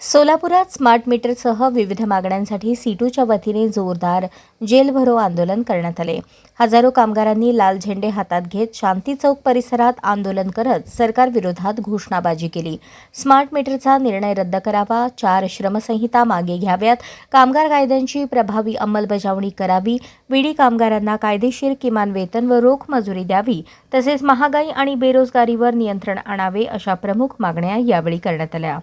सोलापुरात स्मार्ट मीटरसह विविध मागण्यांसाठी सीटूच्या वतीने जोरदार जेल भरो आंदोलन करण्यात आले। हजारो कामगारांनी लाल झेंडे हातात घेत शांती चौक परिसरात आंदोलन करत सरकार विरोधात घोषणाबाजी केली। स्मार्ट मीटरचा निर्णय रद्द करावा, 4 श्रमसंहिता मागे घ्याव्यात, कामगार कायद्यांची प्रभावी अंमलबजावणी करावी, विडी कामगारांना कायदेशीर किमान वेतन व रोख मजुरी द्यावी, तसेच महागाई आणि बेरोजगारीवर नियंत्रण आणावे अशा प्रमुख मागण्या यावेळी करण्यात आल्या।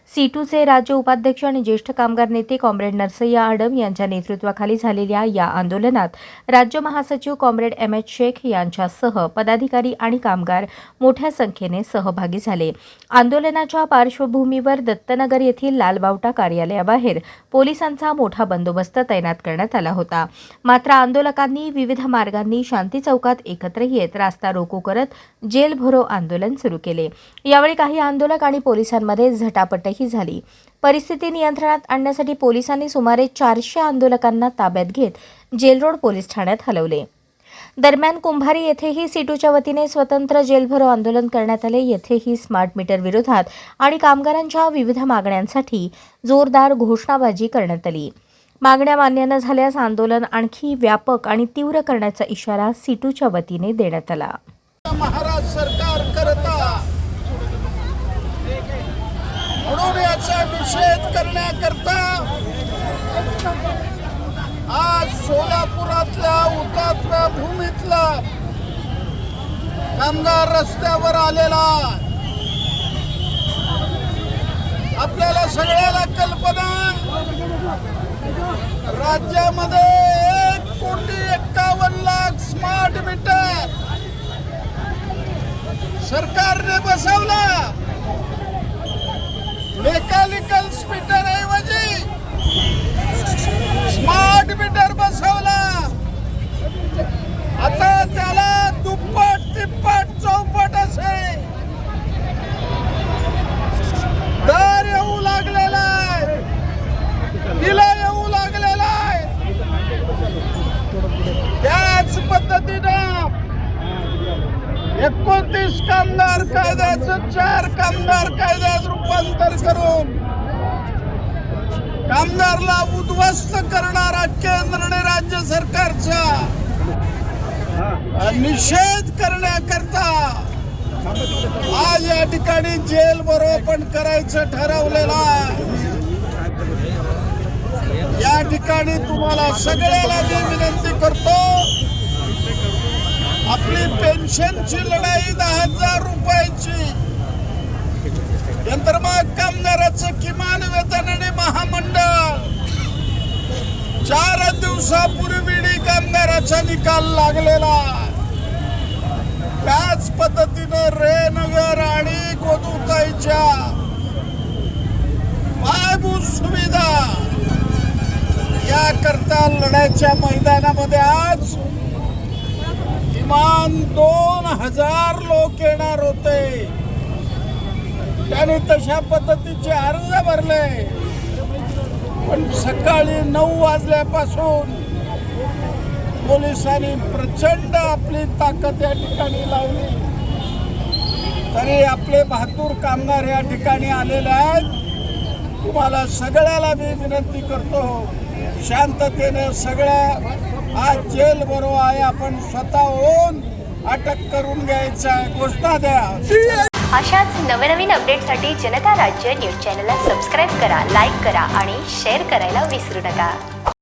सीटूचे राज्य उपाध्यक्ष आणि ज्येष्ठ कामगार नेते कॉम्रेड नरसय्या आडम यांच्या नेतृत्वाखाली झालेल्या या आंदोलनात राज्य महासचिव कॉम्रेड एम.एच. शेख यांच्यासह पदाधिकारी आणि कामगार मोठ्या संख्येने सहभागी झाले। आंदोलनाच्या पार्श्वभूमीवर दत्तनगर येथील लालबावटा कार्यालयाबाहेर पोलिसांचा मोठा बंदोबस्त तैनात करण्यात आला होता। मात्र आंदोलकांनी विविध मार्गांनी शांती चौकात एकत्र येत रास्ता रोको करत जेल भरो आंदोलन सुरू केले। यावेळी काही आंदोलक आणि पोलिसांमध्ये झटापटही झाली। परिस्थिती नियंत्रणात आणण्यासाठी पोलिसांनी सुमारे 400 आंदोलकांना ताब्यात घेत जेल रोड पोलीस ठाण्यात हलवले। दरम्यान कुंभारी येथेही सीटूच्या वतीने स्वतंत्र जेल भरो आंदोलन करण्यात आले। येथेही स्मार्ट मीटर विरोधात आणि कामगारांच्या विविध मागण्यांसाठी जोरदार घोषणाबाजी करण्यात आली। मागण्या मान्य न झाल्यास आंदोलन आणखी व्यापक आणि तीव्र करण्याचा इशारा सीटूच्या वतीने देण्यात आला। महाराष्ट्र सरकार करता म्हणून याचा निषेध करण्याकरता आज सोलापुरातल्या हुतात्मा भूमीतला कामगार रस्त्यावर आलेला। आपल्याला सगळ्याला कल्पना, राज्यामध्ये 1,51,00,000 स्मार्ट मीटर सरकारने बसवला। मेकॅनिकल मीटर ऐवजी स्मार्ट मीटर बसवला। आता त्याला दुप्पट तिप्पट चौपट असे दर येऊ लागलेला आहे, बिला येऊ लागलेला आहे। त्याच पद्धतीनं 29 कामगार कायद्याचं 4 कामगार कायद्यात रूपांतर करून कामगारला उद्ध्वस्त करणारा केंद्र आणि राज्य सरकारचा निषेध करण्याकरता आज या ठिकाणी जेल भरो पण करायचं ठरवलेलं आहे। या ठिकाणी तुम्हाला सगळ्याला मी विनंती करतो, आपली पेन्शनची लढाई 10,000 रुपयाची, यंत्रमाग कामगाराचं किमान वेतन आणि महामंडळ 4 दिवसापूर्वी कामगाराचा निकाल लागलेला। त्याच पद्धतीनं रेनगर आणि गोदुताईच्या पायाभूत सुविधा याकरता लढाईच्या मैदानामध्ये आज किमान 2,000 लोक येणार होते। त्यांनी तशा पद्धतीचे अर्ज भरले, पण सकाळी 9 वाजल्यापासून पोलिसांनी प्रचंड आपली ताकद या ठिकाणी लावली, तरी आपले बहादूर कामगार या ठिकाणी आलेले आहेत। तुम्हाला सगळ्याला मी विनंती करतो, शांततेने सगळ्या आज जेल भरो आहे, आपण स्वतःहून अटक करून घ्यायचा घोषणा द्या। अशाच नवनवीन अपडेटसाठी जनता राज्य न्यूज चॅनलला सबस्क्राईब करा, लाईक करा आणि शेअर करायला विसरू नका।